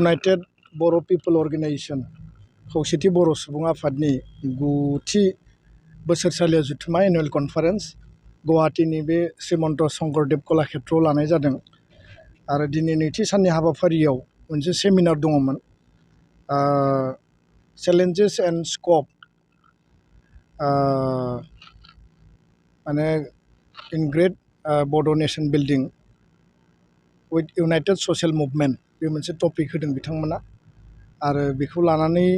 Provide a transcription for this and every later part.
United Boro People Organization खौसेथि बर' सुबुं आफादनि 9थि बोसोरसालियाव जुथुमा एनुवेल कनफारेन्स गुवाहाटीनि बे श्रीमन्त शंकरदेव कलाक्षेत्रआव लानाय जादों आरो दिनै नैथि साननि हाबाफारियाव मोनसे सेमिनार दङमोन चेलेन्जेस एन्ड स्कोप माने इन ग्रेट बड' nation building with United social movement बे मोनसे टपिक होदों बिथांमोना आरो बेखौ लानानै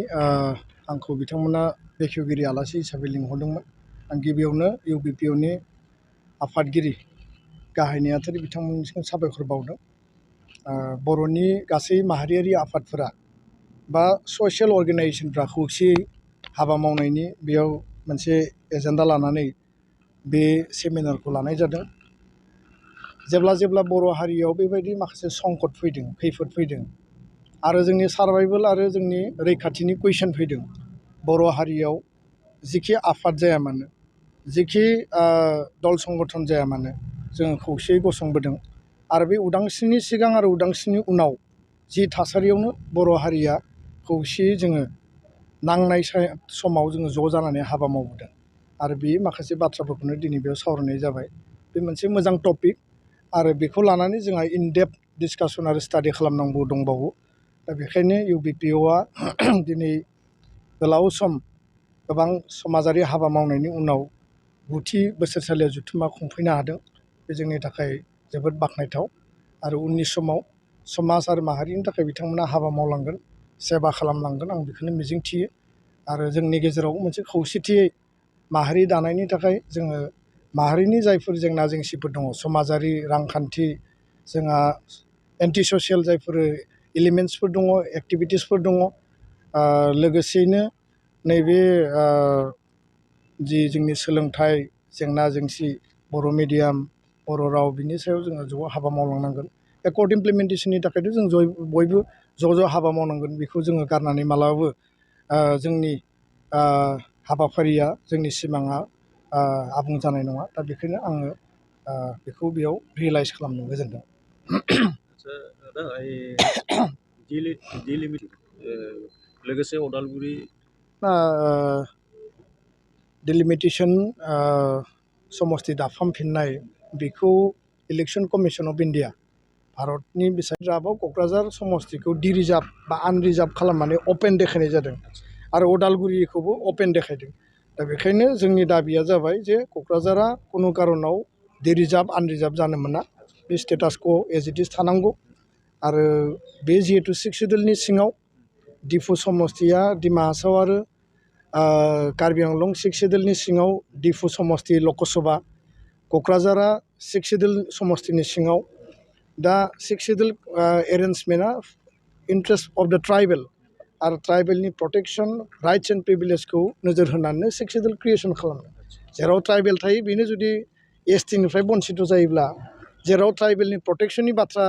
आंखौ बिथांमोना बेखेवगिरि आलासि हिसाबै लिंहरदोंमोन आं गिबियावनो इउबिपिअनि आफादगिरि गाहाय नेहाथारि बिथांमोननिसिम साबायखर बावदों बर'नि गासै माहारियारि आफादफोरा बा ससियेल अर्गानाइजेशनफ्रा खौसेयै हाबा मावनायनि बेयाव मोनसे एजेन्डा लानानै बे सेमिनारखौ लानाय जादों जेब्ला बर' हारियाव बेबायदि माखासे संकट फैदों खैफोद फैदों आरो जोंनि सार्भाइभेल आरो जोंनि रैखाथिनि कुइसन फैदों बर' हारियाव जिखि आफाद जाया मानो जिखि दल संगठन जाया मानो जोङो खौसेयै गसंबोदों आरो बे उदांस्रिनि सिगां आरो उदांस्रिनि उनाव जि थासारियावनो बर' हारिया खौसेयै जोङो नांनाय समाव जोङो ज' जानानै हाबा मावबोदों आरो बे माखासे बाथ्राफोरखौनो दिनै बेयाव सावरायनाय जाबाय बे मोनसे मोजां टपिक आरो बेखौ लानानै जोंहा इनडेप्थ डिसकासन आरो स्टाडि खालामनांगौ दंबावो दा बेखायनो इउबिपिअआ दिनै गोलाव सम गोबां समाजारि हाबा मावनायनि उनाव 9थि बोसोरसालियाव जुथुमा खुंफैनो हादों बे जोंनि थाखाय जोबोद बाख्नायथाव आरो उननि समाव समाज आरो माहारिनि थाखाय बिथांमोना हाबा मावलांगोन सेबा खालामलांगोन आं बेखौनो मिजिंथियो आरो जोंनि गेजेराव मोनसे खौसेथियै माहारि दानायनि थाखाय जोङो माहारिनि जायफोर जेंना जेंसिफोर दङ समाजारि रांखान्थि जोंहा एन्टि ससियेल जायफोर एलिमेन्ट्सफोर दङ एक्टिभिटिसफोर दङ लोगोसेयैनो नैबे जि जोंनि सोलोंथाइ जेंना जेंसि बर' मिडियाम बर' राव बिनि सायाव जोङो ज' हाबा मावलांनांगोन एकर्ड इमप्लिमेन्टेसननि थाखायथ' जों बयबो ज' हाबा मावनांगोन बेखौ जोङो गारनानै मालाबाबो जोंनि हाबाफारिया जोंनि सिमाङा आबुं जानाय नङा दा बेखायनो आङो बेखौ बेयाव रियेलाइज खालामनो गोजोनदों लोगोसे उदालगुरि डिलिमिटेसन समस्ति दाफामफिननाय बेखौ इलेक्सन कमिसन अफ इन्डिया भारतनि बिसायख'थिआव क'क्राझार समस्तिखौ डिरिजार्भ बा आनरिजार्भ खालामनानै अपेन देखायनाय जादों आरो उदालगुरिखौबो अपेन देखायदों दा बेखायनो जोंनि दाबिया जाबाय जे क'क्राझारा खुनु कारनाव डिरिजार्भ आनरिजार्भ जानो मोना बे स्टेटासखौ एज इट इज थानांगौ आरो बे जिहेतु 6 सिडुलनि सिङाव डिफु समस्तिया डिमा हासाव आरो कार्बि आंलं 6 सिडुलनि सिङाव डिफु समस्ति लकसभा क'क्राझारा 6 सिडुल समस्तिनि सिङाव दा 6 सिडुल एरेन्जमेन्टआ इन्ट्रेस्ट अफ द ट्राइबेल आरो ट्राइबेलनि प्रटेक्सन राइट्स एन्ड प्रिभिलेजखौ नोजोर होनानै 6 सिडुल क्रिएसन खालामदों जेराव ट्राइबेल थायो बेनो जुदि एसटिनिफ्राय बन्सित जायोब्ला जेराव ट्राइबेलनि प्रटेक्सननि बाथ्रा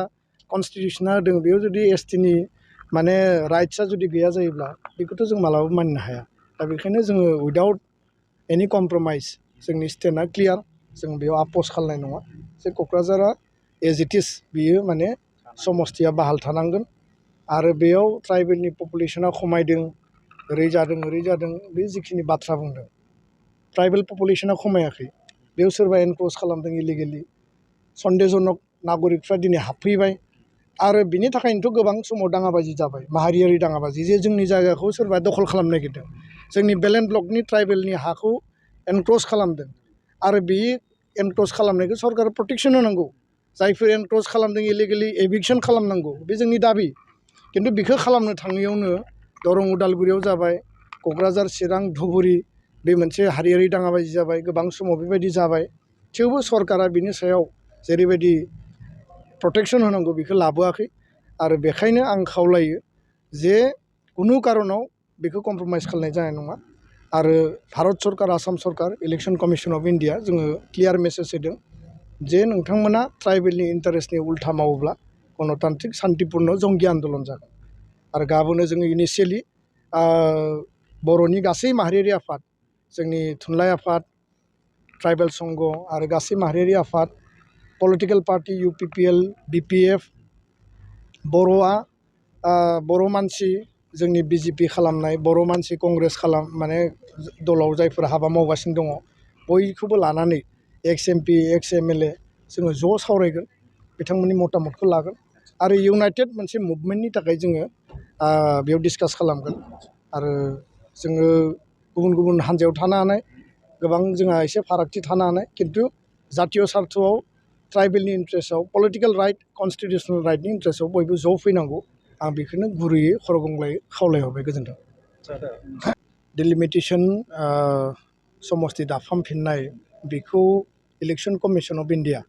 कनस्टिटिउसना होदों बेयाव जुदि एसटिनि माने राइट्सआ जुदि गैया जायोब्ला बेखौथ' जों मालाबाबो मानिनो हाया दा बेखायनो जोङो उइदाउट एनि कमप्रमाइज जोंनि स्टेन्डआ क्लियार जों बेयाव आपस खालामनाय नङा जे क'क्राझारा एज इट इज बियो माने समस्तिया बाहाल थानांगोन आरो बेयाव ट्राइबेलनि पपुलेसना खमायदों ओरै जादों बे जिखिनि बाथ्रा बुंदों ट्राइबेल पपुलेसना खमायाखै बेयाव सोरबा एनक्रच खालामदों इलिगेलि सन्देहजनक नागरिकफ्रा दिनै हाबफैबाय आरो बिनि थाखायनोथ' गोबां समाव दाङाबाजि जाबाय माहारियारि दाङाबाजि जे जोंनि जायगाखौ सोरबा दखल खालामनो नागिरदों जोंनि बेलेन्ड ब्लकनि ट्राइबेलनि हाखौ एनक्रच खालामदों आरो बे एनक्रच खालामनायखौ सरकारा प्रटेक्सन होनांगौ जायफोर एनक्रच खालामदों इलिगेलि एभिक्सन खालामनांगौ बे जोंनि दाबि खिन्थु बेखौ खालामनो थाङैयावनो दरं उदालगुरियाव जाबाय क'क्राझार चिरां धुबुरी बे मोनसे हारियारि दाङाबाजि जाबाय गोबां समाव बेबायदि जाबाय थेवबो सरकारा बिनि सायाव जेरैबायदि प्रटेक्सन होनांगौ बेखौ लाबोआखै आरो बेखायनो आं खावलायो जे खुनु कारनाव बेखौ कमप्रमाइज खालामनाय जानाय नङा आरो भारत सरकार आसाम सरकार इलेक्सन कमिसन अफ इन्डिया जोङो क्लियार मेसेज होदों जे नोंथांमोना ट्राइबेलनि इन्टारेस्टनि उल्था मावोब्ला गणतान्त्रिक शान्तिपुर्ण जंगि आन्दलन जागोन आरो गाबोनो जोङो इनिसियेलि बर'नि गासै माहारियारि आफाद जोंनि थुनलाइ आफाद ट्राइबेल संघ आरो गासै माहारियारि आफाद पलिटिकेल पार्टि UPPL BPF बर'आ बर' मानसि जोंनि बिजेपि खालामनाय बर' मानसि कंग्रेस माने दलाव जायफोर हाबा मावगासिनो दङ बयखौबो लानानै एक्स एमपि एक्स एमएलए जोङो ज' सावरायगोन बिथांमोननि मतामतखौ लागोन आरो इउनाइटेड मोनसे मुभमेन्टनि थाखाय जोङो बेयाव डिसकास खालामगोन आरो जोङो गुबुन गुबुन हान्जायाव थानो हानाय गोबां जोंहा एसे फारागथि थानो हानाय खिन्थु जातीय सार्थआव ट्राइबेलनि इन्ट्रेस्टआव पलिटिकेल राइट कनस्टिटिउसनेल राइटनि इन्ट्रेस्टआव बयबो ज' फैनांगौ आं बेखौनो गुरैयै खरगंग्लायै खावलायहरबाय गोजोन्थों डिलिमिटेसन समस्ति दाफामफिननाय बेखौ इलेक्सन कमिसन अफ इन्डिया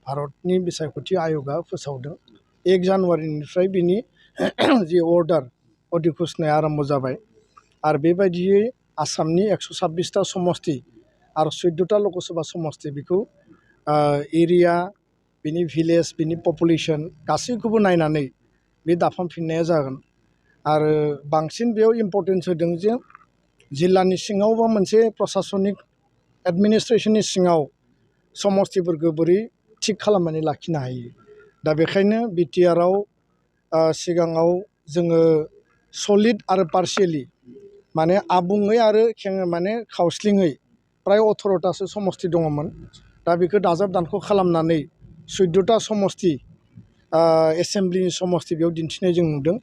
भारतनि बिसायख'थि आय'गा फोसावदों 1 जानुवारिनिफ्राय बिनि जि अर्डार अधिघोषणाया आरम्भ जाबाय आरो बेबायदियै आसामनि 126टा समस्ति आरो 14टा लकसभा समस्ति बेखौ एरिया बिनि भिलेज बिनि पपुलेसन गासैखौबो नायनानै बे दाफामफिननाया जागोन आरो बांसिन बेयाव इम्पर्टेन्स होदों जे जिल्लानि सिङाव बा मोनसे प्रशासनिक एडमिनिस्ट्रेसननि सिङाव समस्तिफोरखौ बोरै थिग खालामनानै लाखिनो हायो दा बेखायनो बिटिआरआव सिगाङाव जोङो सलिड आरो पार्शियेलि माने आबुङै आरो माने खावस्लिङै प्राय 18टासो समस्ति दङमोन दा बेखौ दाजाब दानख' खालामनानै 14टा समस्ति एसेम्ब्लिनि समस्ति बेयाव दिन्थिनाय जों नुदों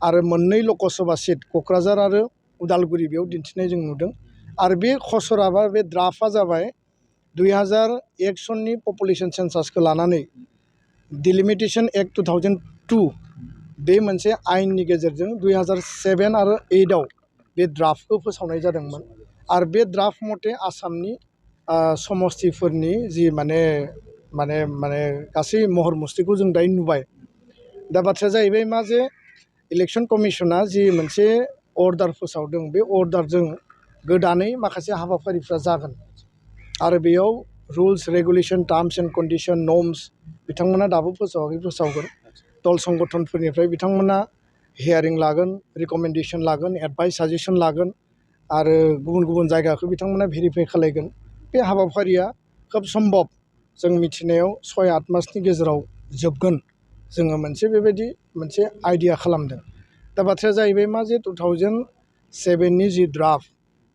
आरो 2 लकसभा सिट क'क्राझार आरो उदालगुरि बेयाव दिन्थिनाय जों नुदों आरो बे खसरा बा बे ड्राफ्टआ जाबाय 2001 सननि पपुलेसन सेन्सासखौ लानानै डिलिमिटेसन एक्ट 2002 बे मोनसे आयेननि गेजेरजों 2007 आरो 8आव बे ड्राफ्टखौ फोसावनाय जादोंमोन आरो बे ड्राफ्ट मथे आसामनि समस्तिफोरनि जि माने माने माने गासै महर मुस्रिखौ जों दायो नुबाय दा बाथ्राया जाहैबाय मा जे इलेक्सन कमिसना जि मोनसे अर्डार फोसावदों बे अर्डारजों गोदानै माखासे हाबाफारिफ्रा जागोन आरो बेयाव rules regulation terms and condition norms बिथांमोना दाबो फोसावगोन दल संगठनफोरनिफ्राय बिथांमोना हियारिं लागोन रिकमेन्डेसन लागोन एडभाइस साजेसन लागोन आरो गुबुन गुबुन जायगाखौ बिथांमोना भेरिफाइ खालामगोन बे हाबाफारिया खोब सम्भब जों मिथिनायाव 6-8 मासनि गेजेराव जोबगोन जोङो मोनसे बेबायदि मोनसे आइडिया खालामदों दा बाथ्राया जाहैबाय मा जे 2007नि जि ड्राफ्ट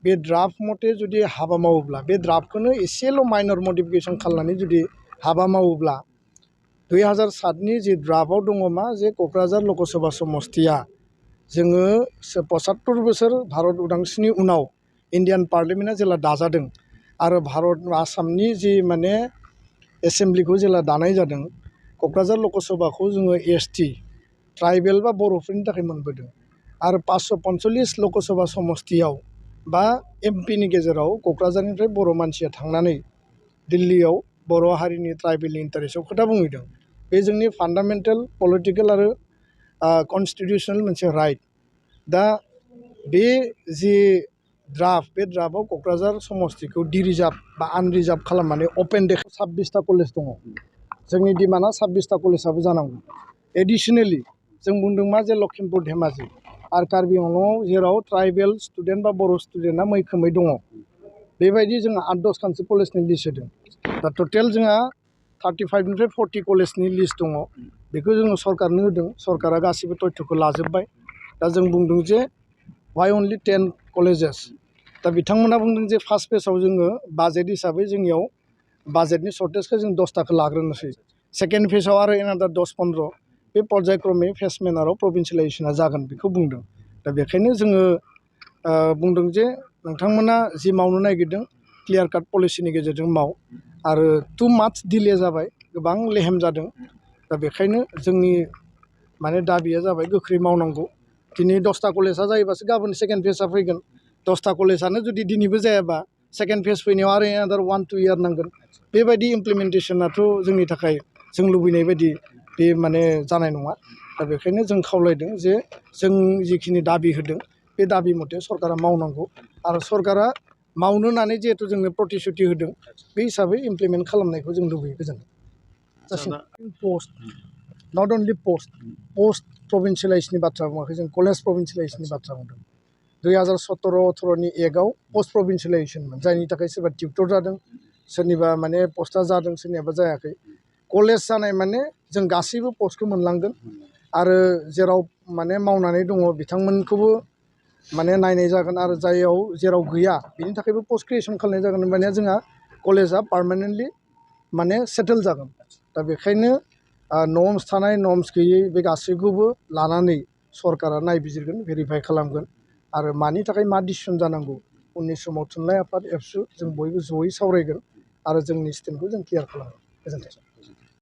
बे ड्राफ्ट मथे जुदि हाबा मावोब्ला बे ड्राफ्टखौनो एसेल' माइनर मडिफिकेसन खालामनानै जुदि हाबा मावोब्ला 2007नि जि ड्राफ्टआव दङ मा जे क'क्राझार लकसभा समस्तिया जोङो 75 बोसोर भारत उदांस्रिनि उनाव इन्डियान पार्लियामेन्टआ जेला दाजादों आरो भारत आसामनि जि माने एसेम्ब्लिखौ जेला दानाय जादों क'क्राझार लकसभाखौ जोङो एसटि ट्राइबेल बा बर'फोरनि थाखाय मोनबोदों आरो 545 लकसभा समस्तियाव बा एमपिनि गेजेराव क'क्राझारनिफ्राय बर' मानसिया थांनानै दिल्लीयाव बर' हारिनि ट्राइबेलनि इन्टारेस्टआव खोथा बुंहैदों बे जोंनि फान्डामेन्टेल पलिटिकेल आरो कनस्टिटिउसनेल मोनसे राइट दा बे जि ड्राफ्ट बे ड्राफ्टआव क'क्राझार समस्तिखौ डिरिजार्भ बा आनरिजार्भ खालामनानै अपेन डे 26टा कलेज दङ जोंनि डिमान्डआ 26टा कलेजाबो जानांगौ एडिसनेलि जों बुंदों मा जे लखिमपुर धेमाजि आरो कार्बि आंलंआव जेराव ट्राइबेल स्टुडेन्ट बा बर' स्टुडेन्टआ मैखोमै दङ बेबायदि जोंहा 8-10खानसो कलेजनि लिस्ट होदों दा टटेल जोंहा 35निफ्राय 40 कलेजनि लिस्ट दङ बेखौ जोङो सरकारनो होदों सरकारा गासिबो तथ्यखौ लाजोब्बाय दा जों बुंदों जे वाइ अनलि 10 कलेजेस दा बिथांमोना बुंदों जे फार्स्ट फेजआव जोङो बाजेट हिसाबै जोंनियाव बाजेटनि सर्टेजखौ जों 10टाखौ लाग्रोनोसै सेकेन्ड फेजआव आरो एनादार 10-15 बे पर्यायक्रमै फेज मेनाराव प्रभिन्सियेलाइजेसना जागोन बेखौ बुंदों दा बेखायनो जोङो बुंदों जे नोंथांमोना जि मावनो नागिरदों क्लियार काट पलिसिनि गेजेरजों माव आरो टु माच डिले जाबाय गोबां लेहेम जादों दा बेखायनो जोंनि माने दाबिया जाबाय गोख्रै मावनांगौ दिनै 10टा कलेजआ जायोबासो गाबोन सेकेन्ड फेजआ फैगोन 10टा कलेजआनो जुदि दिनैबो जायाबा सेकेन्ड फेज फैनायाव आरो एनादार 1-2 इयार नांगोन बेबायदि इमप्लिमेन्टेसनाथ' जोंनि थाखाय जों लुबैनाय बायदि बे माने जानाय नङा दा बेखायनो जों खावलायदों जे जों जिखिनि दाबि होदों बे दाबि मथे सरकारा मावनांगौ आरो सरकारा मावनो होननानै जिहेतु जोंनो प्रतिश्रुति होदों बे हिसाबै इमप्लिमेन्ट खालामनायखौ जों लुबैयो गोजोन्थों पस्ट नट अनलि पस्ट प्रभिन्सियेलाइजनि बाथ्रा बुङाखै जों कलेज प्रभिन्सियेलाइजनि बाथ्रा बुंदों 2017-18नि एक्टआव पस्ट प्रभिन्सियेलाइजेसनमोन जायनि थाखाय सोरबा टिउटर जादों सोरनिबा माने पस्टआ जादों सोरनियाबा जायाखै कलेज जानाय माने जों गासैबो पस्टखौ मोनलांगोन आरो जेराव माने मावनानै दङ बिथांमोनखौबो माने नायनाय जागोन आरो जेराव गैया बिनि थाखायबो पस्ट क्रिएसन खालामनाय जागोन होमबानिया जोंहा कलेजा पार्मानेन्टलि माने सेटेल जागोन दा बेखायनो नर्म्स थानाय नर्म्स गैयै बे गासैखौबो लानानै सरकारा नायबिजिरगोन भेरिफाइ खालामगोन आरो मानि थाखाय मा डिसिसन जानांगौ उननि समाव थुनलाइ आफाद एबसु जों बयबो जयै सावरायगोन आरो जोंनि स्टेन्डखौ जों क्लियार खालामगोन गोजोन्थों